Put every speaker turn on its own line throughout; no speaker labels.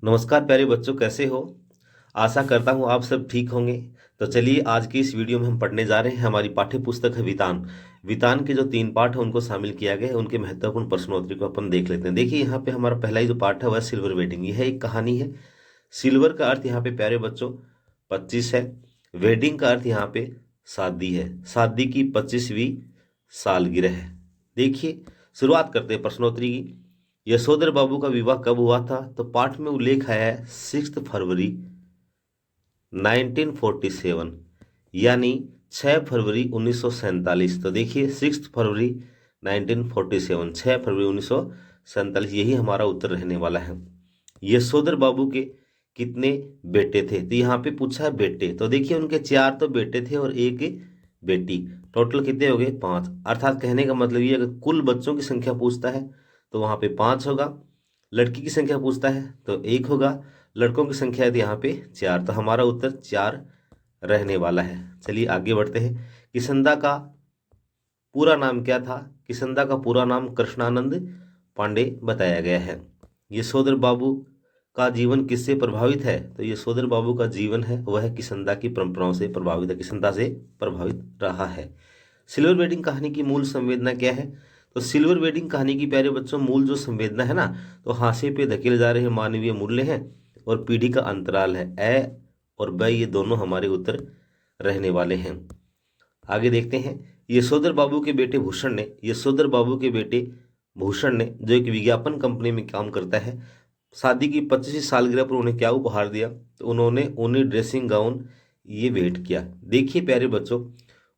नमस्कार प्यारे बच्चों, कैसे हो। आशा करता हूँ आप सब ठीक होंगे। तो चलिए आज की इस वीडियो में हम पढ़ने जा रहे हैं। हमारी पाठ्य पुस्तक है वितान। वितान के जो 3 पाठ है उनको शामिल किया गया है। उनके महत्वपूर्ण प्रश्नोत्तरी को अपन देख लेते हैं। देखिए यहाँ पे हमारा पहला ही जो पाठ है वह सिल्वर वेडिंग। यह एक कहानी है। सिल्वर का अर्थ यहाँ पे प्यारे बच्चों 25 है। वेडिंग का अर्थ यहाँ पे शादी है। शादी की 25वीं सालगिरह है। देखिए शुरुआत करते हैं प्रश्नोत्तरी की। यशोधर बाबू का विवाह कब हुआ था? तो पाठ में उल्लेख आया है 6 फरवरी 1947, यानी 6 फरवरी 1947। तो देखिए 6 फरवरी 1947, 6 फरवरी 1947, यही हमारा उत्तर रहने वाला है। यशोधर बाबू के कितने बेटे थे? तो यहाँ पे पूछा है बेटे, तो देखिए उनके 4 तो बेटे थे और एक बेटी। टोटल कितने हो गए? 5। अर्थात कहने का मतलब ये, अगर कुल बच्चों की संख्या पूछता है तो वहाँ पे 5 होगा। लड़की की संख्या पूछता है तो 1 होगा। लड़कों की संख्या है तो यहाँ पे 4। तो हमारा उत्तर 4 रहने वाला है। चलिए आगे बढ़ते हैं। किसंदा का पूरा नाम क्या था? किसंदा का पूरा नाम कृष्णानंद पांडे बताया गया है। यशोधर बाबू का जीवन किससे प्रभावित है? तो यशोधर बाबू का जीवन है वह किसंदा की परंपराओं से प्रभावित है, किसंदा से प्रभावित रहा है। सिल्वर वेडिंग कहानी की मूल संवेदना क्या है? तो सिल्वर वेडिंग कहानी की प्यारे बच्चों मूल जो संवेदना है ना, तो हाशिए पे धकेले जा रहे मानवीय मूल्य हैं और पीढ़ी का अंतराल है। ए और ब ये दोनों हमारे उत्तर रहने वाले हैं। आगे देखते हैं। यशोधर बाबू के बेटे भूषण ने, यशोधर बाबू के बेटे भूषण ने जो एक विज्ञापन कंपनी में काम करता है, शादी की 25वीं सालगिरह पर उन्हें क्या उपहार दिया? तो उन्होंने ऊनी ड्रेसिंग गाउन ये भेंट किया। देखिए प्यारे बच्चों,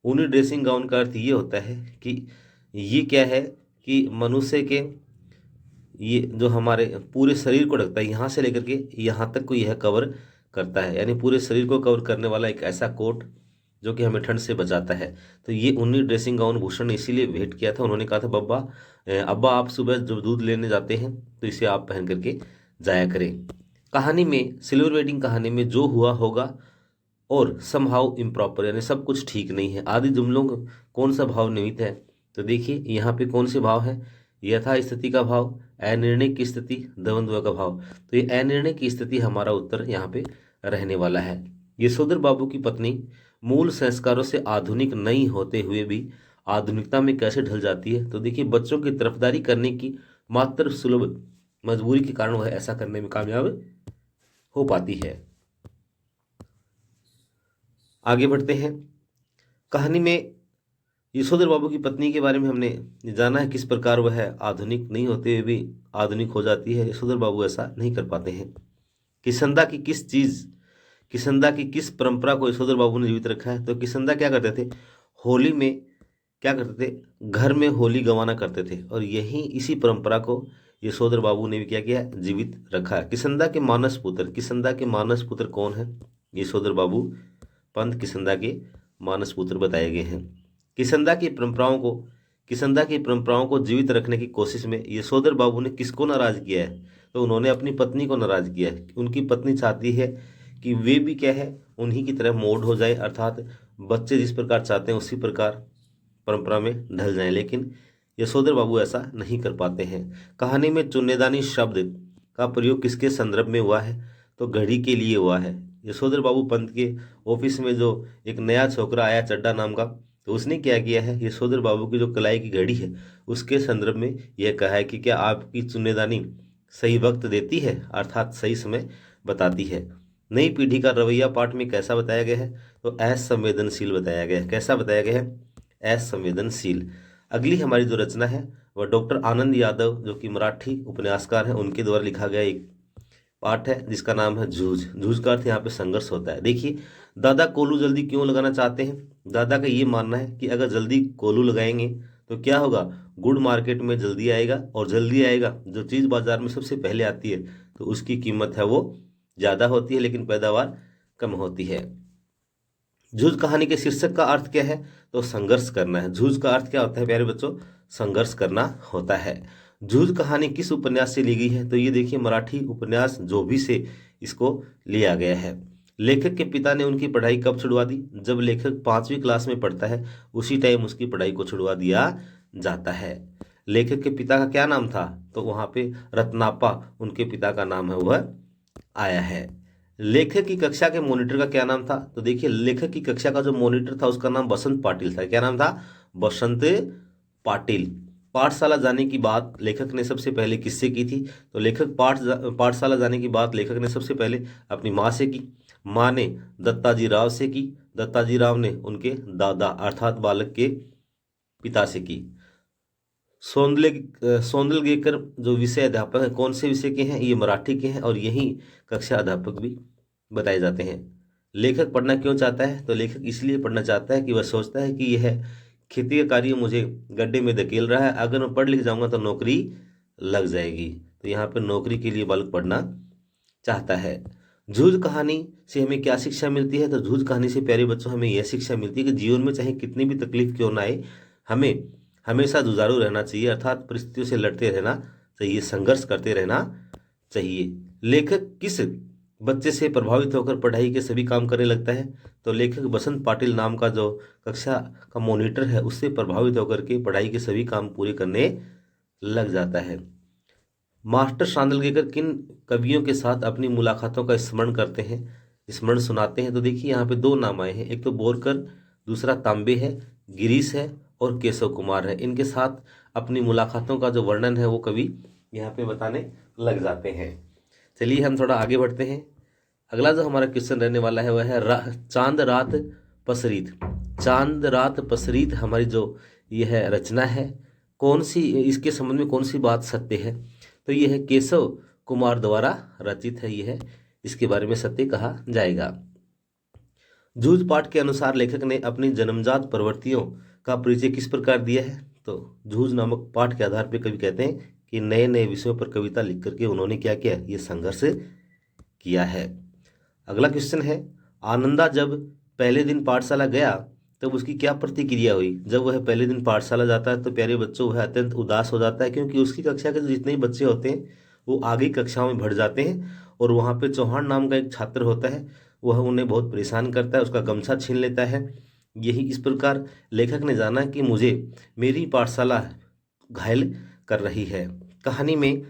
ऊनी ड्रेसिंग गाउन का अर्थ ये होता है कि ये क्या है कि मनुष्य के ये जो हमारे पूरे शरीर को ढकता है, यहाँ से लेकर के यहाँ तक को यह कवर करता है, यानी पूरे शरीर को कवर करने वाला एक ऐसा कोट जो कि हमें ठंड से बचाता है। तो ये ऊनी ड्रेसिंग गाउन भूषण ने इसीलिए भेंट किया था। उन्होंने कहा था बब्बा अब्बा आप सुबह जब दूध लेने जाते हैं तो इसे आप पहन करके जाया करें। कहानी में, सिल्वर वेडिंग कहानी में जो हुआ होगा और समहाउ इम्प्रॉपर, यानी सब कुछ ठीक नहीं है, आदि जुमलों का कौन सा भाव निहित है? तो देखिए यहाँ पे कौन से भाव है? यथा स्थिति का भाव, अनिर्णय की स्थिति, द्वंद्व का भाव। तो ये अनिर्णय की स्थिति हमारा उत्तर यहाँ पे रहने वाला है। यशोधर बाबू की पत्नी मूल संस्कारों से आधुनिक नहीं होते हुए भी आधुनिकता में कैसे ढल जाती है? तो देखिए बच्चों की तरफदारी करने की मात्र सुलभ मजबूरी के कारण वह ऐसा करने में कामयाब हो पाती है। आगे बढ़ते हैं। कहानी में यशोधर बाबू की पत्नी के बारे में हमने जाना है, किस प्रकार वह आधुनिक नहीं होते हुए भी आधुनिक हो जाती है। यशोधर बाबू ऐसा नहीं कर पाते हैं। किसंदा की किस चीज, किसंदा की किस परंपरा को यशोधर बाबू ने जीवित रखा है? तो किसंदा क्या करते थे? होली में क्या करते थे? घर में होली गंवाना करते थे और यही इसी परंपरा को यशोधर बाबू ने भी क्या किया? जीवित रखा है। किसंदा के मानस पुत्र, किसंदा के मानस पुत्र कौन है? यशोधर बाबू पंत किसंदा के मानस पुत्र बताए गए हैं। किसंदा की परंपराओं को, किसंदा की परंपराओं को जीवित रखने की कोशिश में यशोधर बाबू ने किसको नाराज किया है? तो उन्होंने अपनी पत्नी को नाराज किया है। उनकी पत्नी चाहती है कि वे भी क्या है, उन्हीं की तरह मोल्ड हो जाए, अर्थात बच्चे जिस प्रकार चाहते हैं उसी प्रकार परंपरा में ढल जाएं, लेकिन यशोधर बाबू ऐसा नहीं कर पाते हैं। कहानी में चुन्नेदानी शब्द का प्रयोग किसके संदर्भ में हुआ है? तो घड़ी के लिए हुआ है। यशोधर बाबू पंत के ऑफिस में जो एक नया छोकरा आया चड्डा नाम का, तो उसने क्या किया है, यशोधर बाबू की जो कलाई की घड़ी है उसके संदर्भ में यह कहा है कि क्या आपकी चुन्नेदानी सही वक्त देती है, अर्थात सही समय बताती है। नई पीढ़ी का रवैया पाठ में कैसा बताया गया है? तो असंवेदनशील बताया गया है। कैसा बताया गया है? असंवेदनशील। अगली हमारी जो रचना है वह डॉक्टर आनंद यादव जो कि मराठी उपन्यासकार हैं उनके द्वारा लिखा गया एक पाठ है जिसका नाम है जूझ। जूझ का अर्थ यहाँ पे संघर्ष होता है। देखिए दादा कोल्हू जल्दी क्यों लगाना चाहते हैं? दादा का ये मानना है कि अगर जल्दी कोल्हू लगाएंगे तो क्या होगा, गुड़ मार्केट में जल्दी आएगा, और जल्दी आएगा जो चीज़ बाजार में सबसे पहले आती है तो उसकी कीमत है वो ज़्यादा होती है लेकिन पैदावार कम होती है। जूझ कहानी के शीर्षक का अर्थ क्या है? तो संघर्ष करना है। जूझ का अर्थ क्या होता है प्यारे बच्चों? संघर्ष करना होता है। जूझ कहानी किस उपन्यास से ली गई है? तो ये देखिए मराठी उपन्यास जोभी से इसको लिया गया है। लेखक के पिता ने उनकी पढ़ाई कब छुड़वा दी? जब लेखक 5वीं क्लास में पढ़ता है उसी टाइम उसकी पढ़ाई को छुड़वा दिया जाता है। लेखक के पिता का क्या नाम था? तो वहाँ पे रत्नापा उनके पिता का नाम है, वह आया है। लेखक की कक्षा के मॉनिटर का क्या नाम था? तो देखिए, लेखक की कक्षा का जो मॉनिटर था उसका नाम बसंत पाटिल था। क्या नाम था? बसंत पाटिल। पाठशाला जाने की बात लेखक ने सबसे पहले किससे की थी? तो लेखक पाठशाला जाने की बात लेखक ने सबसे पहले अपनी माँ से की। माँ ने दत्ताजी राव से की। दत्ताजी राव ने उनके दादा अर्थात बालक के पिता से की। सोंदलगेकर जो विषय अध्यापक है, कौन से विषय के हैं? ये मराठी के हैं और यही कक्षा अध्यापक भी बताए जाते हैं। लेखक पढ़ना क्यों चाहता है? तो लेखक इसलिए पढ़ना चाहता है कि वह सोचता है कि यह खेती का कार्य मुझे गड्ढे में धकेल रहा है, अगर मैं पढ़ लिख जाऊंगा तो नौकरी लग जाएगी। तो यहाँ पर नौकरी के लिए बालक पढ़ना चाहता है। जूझ कहानी से हमें क्या शिक्षा मिलती है? तो जूझ कहानी से प्यारे बच्चों हमें यह शिक्षा मिलती है कि जीवन में चाहे कितनी भी तकलीफ क्यों ना आए, हमें हमेशा जुझारू रहना चाहिए, अर्थात परिस्थितियों से लड़ते रहना चाहिए, संघर्ष करते रहना चाहिए। लेखक किस बच्चे से प्रभावित होकर पढ़ाई के सभी काम करने लगता है? तो लेखक बसंत पाटिल नाम का जो कक्षा का मॉनिटर है उससे प्रभावित होकर के पढ़ाई के सभी काम पूरे करने लग जाता है। मास्टर शांदलगेकर किन कवियों के साथ अपनी मुलाकातों का स्मरण करते हैं, स्मरण सुनाते हैं? तो देखिए, यहाँ पे दो नाम आए हैं, एक तो बोरकर, दूसरा तांबे है, गिरीश है और केशव कुमार है। इनके साथ अपनी मुलाकातों का जो वर्णन है वो कवि यहाँ पे बताने लग जाते हैं। चलिए हम थोड़ा आगे बढ़ते हैं। अगला जो हमारा क्वेश्चन रहने वाला है वह है चांद रात पसरीत। चांद रात पसरीत हमारी जो यह है रचना है, कौन सी, इसके संबंध में कौन सी बात सत्य है? तो यह है केशव कुमार द्वारा रचित है, यह इसके बारे में सत्य कहा जाएगा। जूझ पाठ के अनुसार लेखक ने अपनी जन्मजात प्रवृत्तियों का परिचय किस प्रकार दिया है? तो जूझ नामक पाठ के आधार पर कवि कहते हैं कि नए नए विषयों पर कविता लिख करके उन्होंने क्या किया? ये संघर्ष किया है। अगला क्वेश्चन है, आनंदा जब पहले दिन पाठशाला गया तब उसकी क्या प्रतिक्रिया हुई? जब वह पहले दिन पाठशाला जाता है तो प्यारे बच्चों वह अत्यंत उदास हो जाता है, क्योंकि उसकी कक्षा के जितने ही बच्चे होते हैं वो आगे कक्षाओं में बढ़ जाते हैं और वहाँ पे चौहान नाम का एक छात्र होता है, वह उन्हें बहुत परेशान करता है, उसका गमछा छीन लेता है। यही इस प्रकार लेखक ने जाना कि मुझे मेरी पाठशाला घायल कर रही है। कहानी में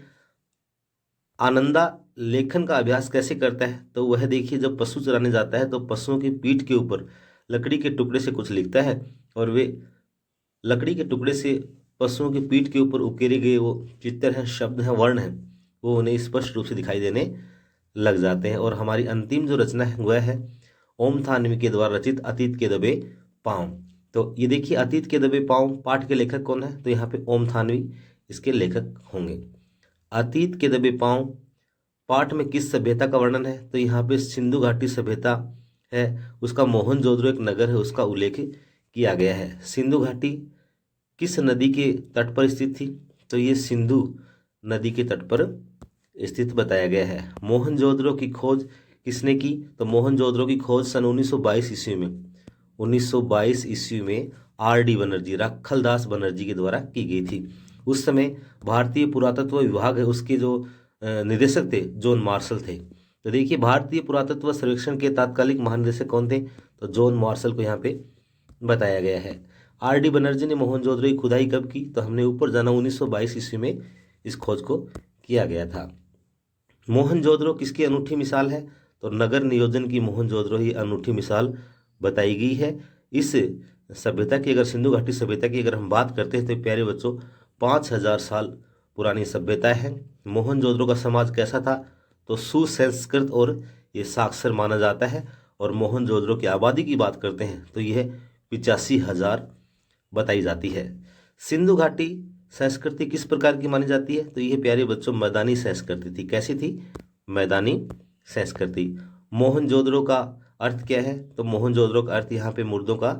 आनंदा लेखन का अभ्यास कैसे करता है? तो वह देखिए, जब पशु चराने जाता है तो पशुओं की पीठ के ऊपर लकड़ी के टुकड़े से कुछ लिखता है और वे लकड़ी के टुकड़े से पशुओं की पीठ के ऊपर उकेरे गए वो चित्र हैं, शब्द हैं, वर्ण हैं, वो उन्हें स्पष्ट रूप से दिखाई देने लग जाते हैं। और हमारी अंतिम जो रचना है वह है ओम थानवी के द्वारा रचित अतीत के दबे पाँव। तो ये देखिए, अतीत के दबे पाँव पाठ के लेखक कौन है? तो यहाँ पे ओम थानवी इसके लेखक होंगे। अतीत के दबे पाँव पाठ में किस सभ्यता का वर्णन है? तो यहाँ पे सिंधु घाटी सभ्यता है, उसका मोहनजोदड़ो एक नगर है, उसका उल्लेख किया गया है। सिंधु घाटी किस नदी के तट पर स्थित थी? तो ये सिंधु नदी के तट पर स्थित बताया गया है। मोहनजोदड़ो की खोज किसने की? तो मोहनजोदड़ो की खोज सन 1922 ईस्वी में 1922 ईस्वी में R.D. बनर्जी, राखलदास बनर्जी के द्वारा की गई थी। उस समय भारतीय पुरातत्व विभाग है उसके जो निदेशक थे जॉन मार्शल थे। तो देखिए, भारतीय पुरातत्व सर्वेक्षण के तात्कालिक महानिदेशक कौन थे? तो जॉन मार्शल को यहाँ पे बताया गया है। R.D. बनर्जी ने मोहनजोदड़ो की खुदाई कब की? तो हमने ऊपर जाना 1922 ईस्वी में इस खोज को किया गया था। मोहनजोदड़ो किसकी अनूठी मिसाल है? तो नगर नियोजन की मोहनजोदड़ो ही अनूठी मिसाल बताई गई है। इस सभ्यता की, अगर सिंधु घाटी सभ्यता की अगर हम बात करते हैं तो प्यारे बच्चों 5000 साल पुरानी सभ्यता है। मोहनजोदड़ो का समाज कैसा था? तो सुसंस्कृत और ये साक्षर माना जाता है। और मोहनजोदड़ो की आबादी की बात करते हैं तो यह 85,000 बताई जाती है। सिंधु घाटी संस्कृति किस प्रकार की मानी जाती है? तो यह प्यारे बच्चों मैदानी संस्कृति थी। कैसी थी? मैदानी संस्कृति। मोहनजोदड़ो का अर्थ क्या है? तो मोहनजोदड़ो का अर्थ यहाँ पे मुर्दों का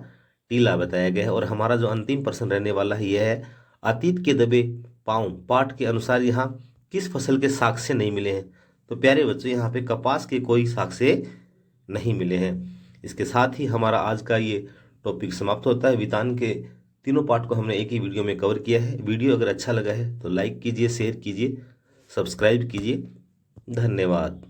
टीला बताया गया है। और हमारा जो अंतिम प्रश्न रहने वाला है यह है, अतीत के दबे पाँव पाठ के अनुसार यहाँ किस फसल के साक्ष्य नहीं मिले हैं? तो प्यारे बच्चों यहाँ पे कपास के कोई साक्ष्य नहीं मिले हैं। इसके साथ ही हमारा आज का ये टॉपिक समाप्त होता है। वितान के तीनों पार्ट को हमने एक ही वीडियो में कवर किया है। वीडियो अगर अच्छा लगा है तो लाइक कीजिए, शेयर कीजिए, सब्सक्राइब कीजिए। धन्यवाद।